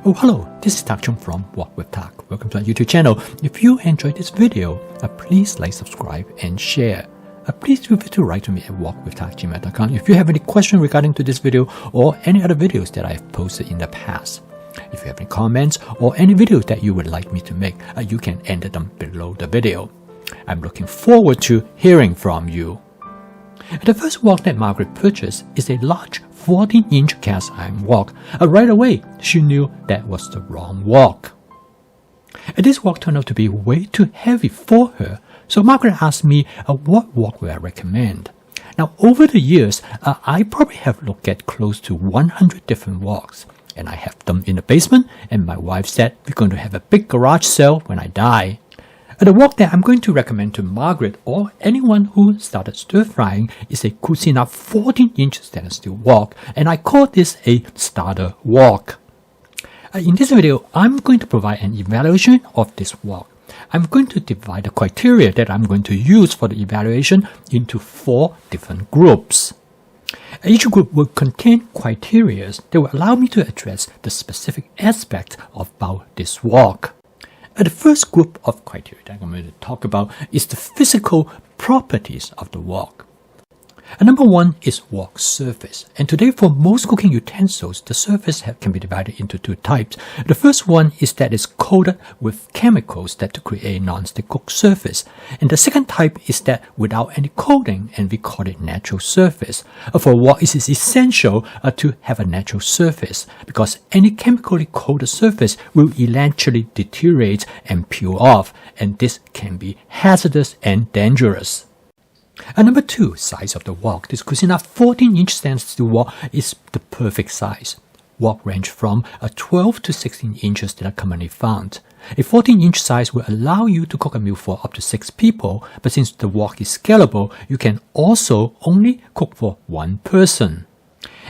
Oh hello, this is Tak from Wok with Tak. Welcome to our YouTube channel. If you enjoyed this video, please like, subscribe and share. Please feel free to write to me at wokwithtak@gmail.com if you have any questions regarding to this video or any other videos that I have posted in the past. If you have any comments or any videos that you would like me to make, you can enter them below the video. I'm looking forward to hearing from you. The first wok that Margaret purchased is a large 14-inch cast iron wok. Right away, she knew that was the wrong wok. This wok turned out to be way too heavy for her, so Margaret asked me what wok would I recommend. Now, over the years, I probably have looked at close to 100 different woks, and I have them in the basement, and my wife said we're going to have a big garage sale when I die. The wok that I'm going to recommend to Margaret or anyone who started stir-frying is a Cuisinart 14-inch stainless steel wok, and I call this a starter wok. In this video, I'm going to provide an evaluation of this wok. I'm going to divide the criteria that I'm going to use for the evaluation into 4 different groups. Each group will contain criteria that will allow me to address the specific aspect about this wok. The first group of criteria that I'm going to talk about is the physical properties of the wok. Number 1 is wok surface, and today for most cooking utensils, the surface can be divided into 2 types. The first one is that it's coated with chemicals to create a non-stick cook surface, and the second type is that without any coating, and we call it natural surface. For wok, it is essential to have a natural surface because any chemically coated surface will eventually deteriorate and peel off, and this can be hazardous and dangerous. Number 2, size of the wok. This Cuisinart 14-inch stainless steel wok is the perfect size. Wok range from 12 to 16 inches that are commonly found. A 14-inch size will allow you to cook a meal for up to 6 people, but since the wok is scalable, you can also only cook for 1 person.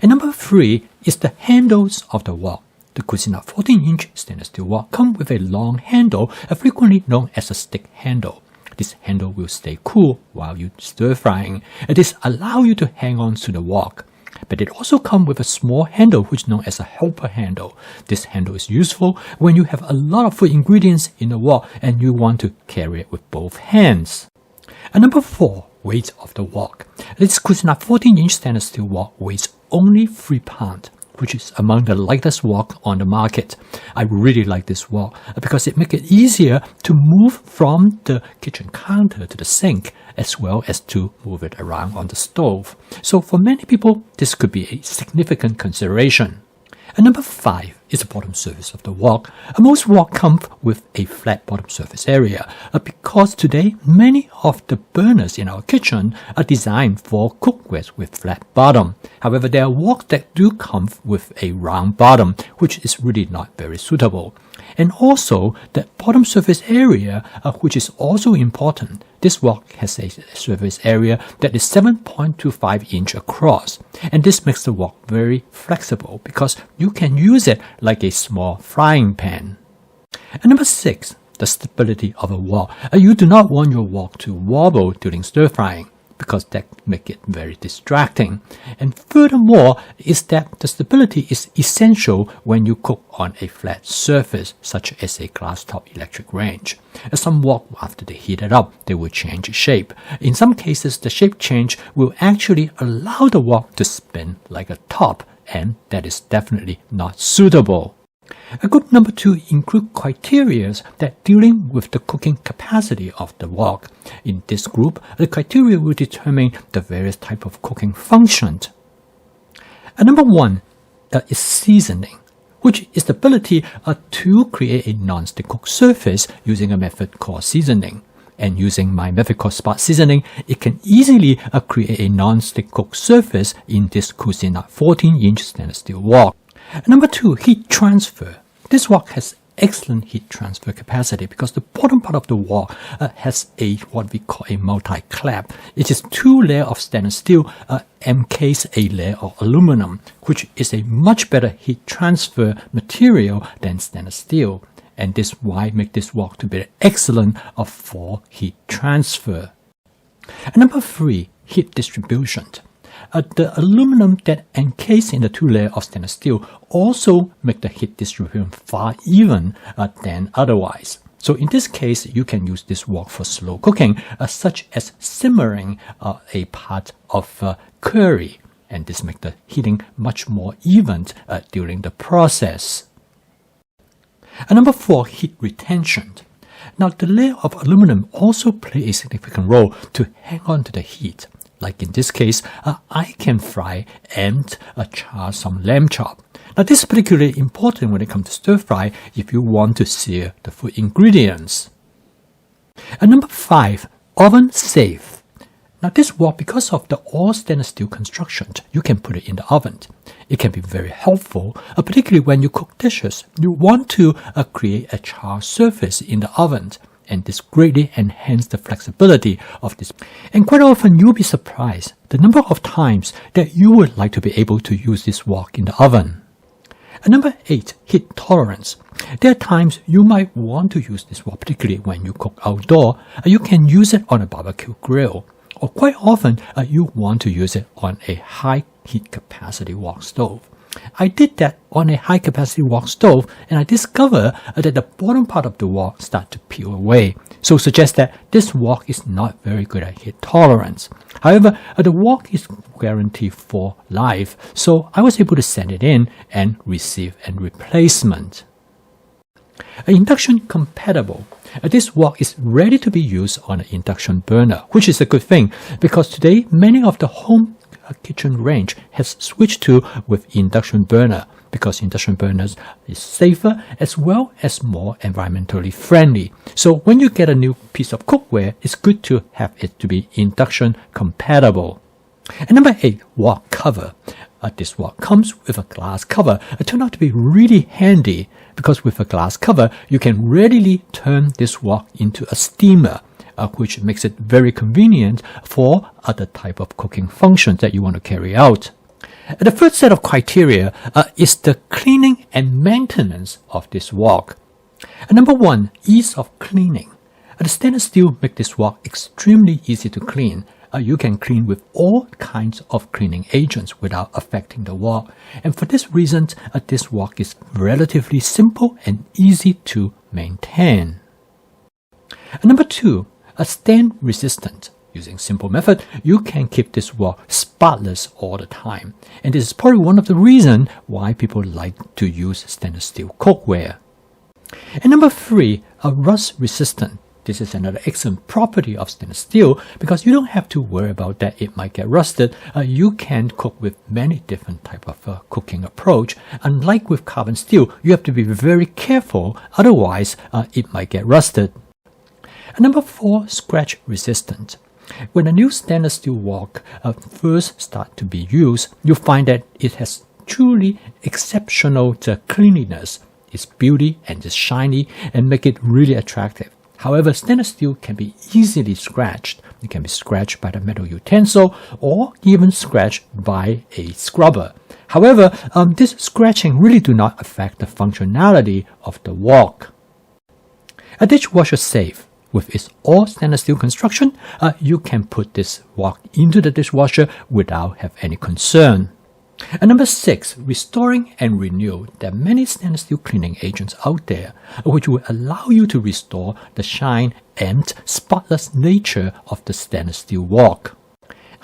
And number 3 is the handles of the wok. The Cuisinart 14-inch stainless steel wok comes with a long handle, frequently known as a stick handle. This handle will stay cool while you stir frying. This allows you to hang on to the wok. But it also comes with a small handle which is known as a helper handle. This handle is useful when you have a lot of food ingredients in the wok and you want to carry it with both hands. Number 4, weight of the wok. This Cuisinart 14-inch stainless steel wok weighs only 3 pounds. Which is among the lightest wok on the market. I really like this wok because it makes it easier to move from the kitchen counter to the sink as well as to move it around on the stove. So for many people, this could be a significant consideration. Number 5 is the bottom surface of the wok. Most wok come with a flat bottom surface area because today many of the burners in our kitchen are designed for cookwares with flat bottom. However, there are woks that do come with a round bottom, which is really not very suitable. And also, the bottom surface area, which is also important. This wok has a surface area that is 7.25 inch across, and this makes the wok very flexible because you can use it like a small frying pan. And number 6, the stability of a wok. You do not want your wok to wobble during stir frying, because that makes it very distracting. And furthermore is that the stability is essential when you cook on a flat surface such as a glass top electric range. Some wok, after they heat it up, they will change shape. In some cases, the shape change will actually allow the wok to spin like a top, and that is definitely not suitable. Group number 2 include criteria that dealing with the cooking capacity of the wok. In this group, the criteria will determine the various type of cooking functions. Number 1 is seasoning, which is the ability to create a non-stick cook surface using a method called seasoning. And using my method called spot seasoning, it can easily create a non-stick cook surface in this Cuisinart 14-inch stainless steel wok. Number 2, heat transfer. This wok has excellent heat transfer capacity because the bottom part of the wok has what we call a multi-clap. It is 2 layers of stainless steel encase a layer of aluminum, which is a much better heat transfer material than stainless steel. And this is why make this wok to be excellent for heat transfer. And number 3, heat distribution. the aluminum that encased in the two layers of stainless steel also make the heat distribution far even than otherwise. So in this case, you can use this wok for slow cooking, such as simmering a pot of curry, and this makes the heating much more even during the process. Number 4, heat retention. Now, the layer of aluminum also plays a significant role to hang on to the heat. Like in this case, I can fry and char some lamb chop. Now, this is particularly important when it comes to stir fry if you want to sear the food ingredients. Number 5, oven safe. Now, this wok, because of the all stainless steel construction, you can put it in the oven. It can be very helpful, particularly when you cook dishes. You want to create a charred surface in the oven, and this greatly enhances the flexibility of this. And quite often, you'll be surprised the number of times that you would like to be able to use this wok in the oven. Number 8, heat tolerance. There are times you might want to use this wok, particularly when you cook outdoor. You can use it on a barbecue grill. Or quite often, you want to use it on a high heat capacity wok stove. I did that on a high capacity wok stove, and I discovered that the bottom part of the wok started to peel away. So suggest that this wok is not very good at heat tolerance. However, the wok is guaranteed for life, so I was able to send it in and receive a replacement. Induction compatible. This wok is ready to be used on an induction burner, which is a good thing because today many of the home kitchen range has switched to with induction burner because induction burners is safer as well as more environmentally friendly. So when you get a new piece of cookware, it's good to have it to be induction compatible. And number 8, wok cover. This wok comes with a glass cover. It turned out to be really handy because with a glass cover, you can readily turn this wok into a steamer, which makes it very convenient for other type of cooking functions that you want to carry out. The first set of criteria is the cleaning and maintenance of this wok. Number 1, ease of cleaning. The stainless steel makes this wok extremely easy to clean. You can clean with all kinds of cleaning agents without affecting the wok. And for this reason, this wok is relatively simple and easy to maintain. Number 2, stain resistant. Using simple method, you can keep this wok spotless all the time. And this is probably one of the reasons why people like to use stainless steel cookware. And number 3, rust resistant. This is another excellent property of stainless steel because you don't have to worry about that it might get rusted. You can cook with many different types of cooking approach. Unlike with carbon steel, you have to be very careful, otherwise it might get rusted. And number 4, scratch resistant. When a new stainless steel wok first starts to be used, you find that it has truly exceptional cleanliness, its beauty and its shiny, and make it really attractive. However, stainless steel can be easily scratched. It can be scratched by the metal utensil or even scratched by a scrubber. However, this scratching really do not affect the functionality of the wok. A dishwasher safe. With its all stainless steel construction, you can put this wok into the dishwasher without have any concern. And number 6, restoring and renew. There are many stainless steel cleaning agents out there which will allow you to restore the shine and spotless nature of the stainless steel wok.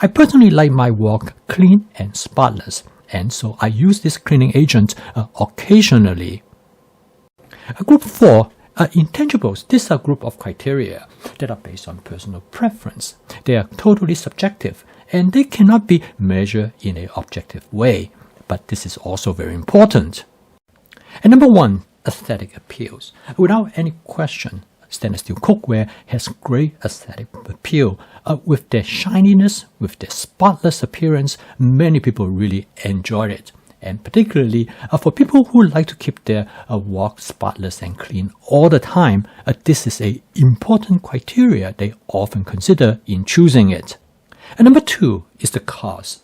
I personally like my wok clean and spotless, and so I use this cleaning agent occasionally. Group 4, intangibles. This is a group of criteria that are based on personal preference. They are totally subjective and they cannot be measured in an objective way, but this is also very important. And number 1, aesthetic appeals. Without any question, stainless steel cookware has great aesthetic appeal. With their shininess, with their spotless appearance, many people really enjoy it. And particularly for people who like to keep their wok spotless and clean all the time, this is an important criteria they often consider in choosing it. And number 2 is the cost.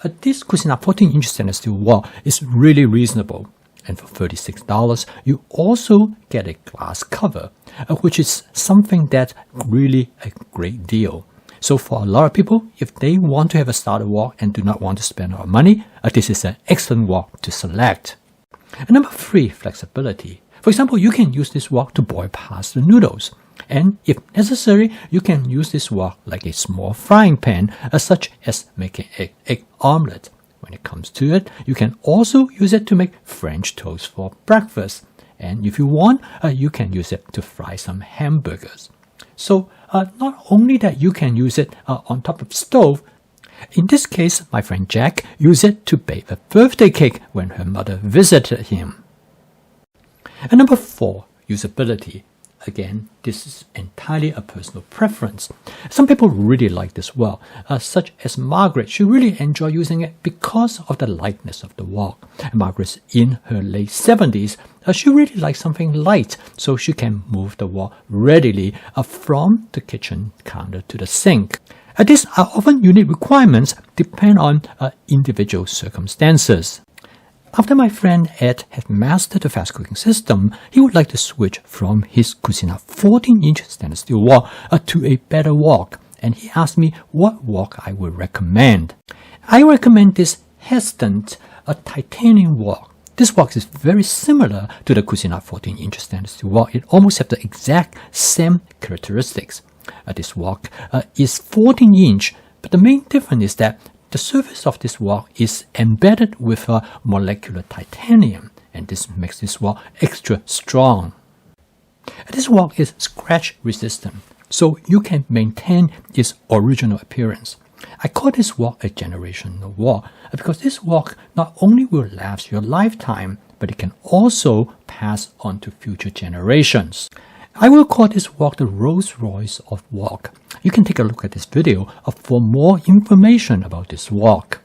This Cuisinart 14-inch stainless steel wok is really reasonable. And for $36, you also get a glass cover, which is something that's really a great deal. So for a lot of people, if they want to have a starter wok and do not want to spend a lot of money, this is an excellent wok to select. And number 3, flexibility. For example, you can use this wok to boil pasta noodles. And if necessary, you can use this wok like a small frying pan, such as making an egg omelette. When it comes to it, you can also use it to make French toast for breakfast. And if you want, you can use it to fry some hamburgers. So not only that you can use it on top of the stove, in this case, my friend Jack used it to bake a birthday cake when her mother visited him. And number 4, usability. Again, this is entirely a personal preference. Some people really like this wok, such as Margaret. She really enjoys using it because of the lightness of the wok. Margaret's in her late 70s. She really likes something light, so she can move the wok readily from the kitchen counter to the sink. These are often unique requirements, depend on individual circumstances. After my friend Ed had mastered the fast cooking system, he would like to switch from his Cuisinart 14-inch stainless steel wok to a better wok, and he asked me what wok I would recommend. I recommend this Hestan, a titanium wok. This wok is very similar to the Cuisinart 14-inch stainless steel wok. It almost has the exact same characteristics. This wok is 14-inch, but the main difference is that the surface of this wok is embedded with a molecular titanium, and this makes this wok extra strong. This wok is scratch resistant, so you can maintain its original appearance. I call this wok a generational wok because this wok not only will last your lifetime, but it can also pass on to future generations. I will call this wok the Rolls Royce of wok. You can take a look at this video for more information about this wok.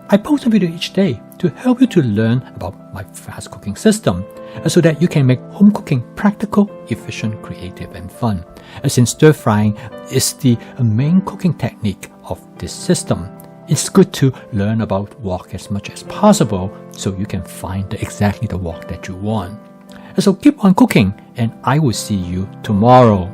I post a video each day to help you to learn about my fast cooking system so that you can make home cooking practical, efficient, creative, and fun. Since stir frying is the main cooking technique of this system, it's good to learn about wok as much as possible so you can find exactly the wok that you want. So keep on cooking, and I will see you tomorrow.